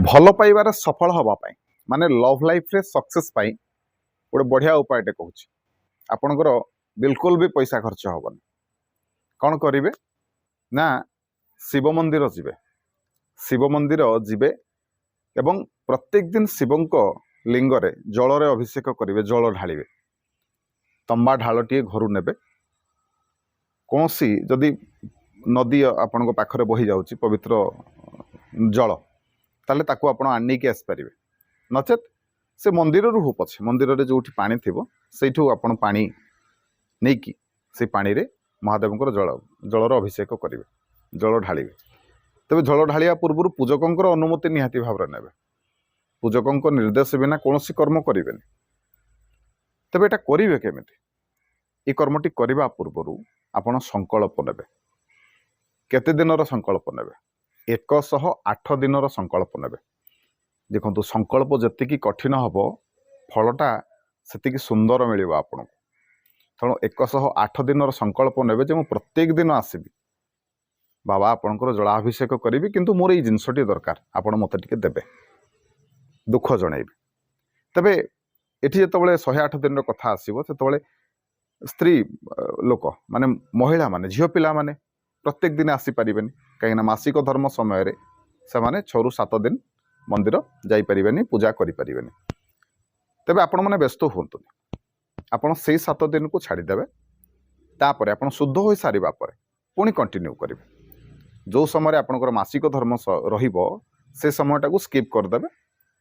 भल पाइबार सफल हवापाई माने लव लाइफ रे सक्सेस पाई गोटे बढ़िया उपायटे कहूँ आपणकर बिल्कुल भी पैसा खर्च हेनी कौन करेंगे ना शिव मंदिर जीवे शिव मंदिर जीवे एवं प्रत्येक दिन शिवंक लिंगरे जलरे अभिषेक करेंगे जल ढालिबे तंबा ढालटीए घर नेबे कौन जदि नदी आपण पाखरे बही जाऊँच पवित्र जल ताले ताकू आपण आनिकी आसपारे नचेत से मंदिर रू हो पछे मंदिर रे जो पानी थिबो सेठू आपण पानी नहीं कि से पानी रे महादेव जलर अभिषेक करेंगे जल ढालिबे तेज जल ढालिया पूर्व पूजकों अनुमति निहाती भाव ने पूजकों निर्देश बिना कौन कर्म करेंगे तेज यहाँ करेंगे केमिति ये कर्मटी करने पूर्व आपण संकल्प नेबे केते दिनर संकल्प नेबे 108 दिनर संकल्प नेबे देखो संकल्प जी कठिन हम फलटा से सुंदर मिल आपको तेणु 108 दिनर संकल्प नेबे जे प्रत्येक दिन आसबि बाबा आपणकर जलाभिषेक करी किंतु मोर ये जिनसटी दरकार आपण मत टे देवे दुख जनइबे तेबे एठी जेतबेले 108 दिन कथा आसीबो सेतबेले स्त्री लोक माने महिला माने झियो पिला माने प्रत्येक दिन आसी परिबेनी कहीं मासिक धर्म समय रे से माने 6 ରୁ 7 दिन मंदिर जाई परिबेनी पूजा करि परिबेनी तेबे आपण माने व्यस्त होंतुनी आपण से 7 दिन को छाड़ी देबे तापरे आपण शुद्ध होई सारिबा परे पुणी कंटिन्यू करिवे जो समय आपणकर मासिक धर्म रहिबो से समयटा को स्किप कर देबे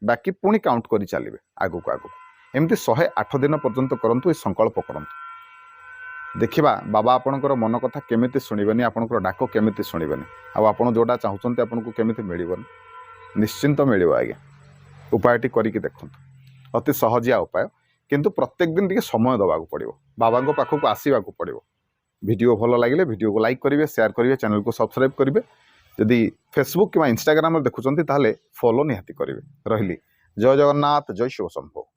बाकी पुणी काउंट करि चलिबे आगु को आगु एमती 108 दिन पर्यंत करंतु ए संकल्प करंतु देखिबा बाबा आपणकर मन कथा केमिति सुनिबेनी आपणकर डाक केमिति सुनिबेनी आ आपण जोटा चाहुचंती आपनको केमिति मिलिबोनी निश्चिंत मिलिबो आज्ञा उपायटी करिकि देखंतु अति सहजिया उपाय किंतु प्रत्येक दिन टिके समय दबाक पड़िबो बाबा पाखक आसवाक पड़िबो वीडियो भल लगे वीडियो को लाइक करेंगे शेयर करेंगे चैनल को सब्सक्राइब करेंगे जदि फेसबुक कि इंस्टाग्राम देखुंत ताले फॉलो निहाती करेंगे रही जय जगन्नाथ जय शिव शंभो।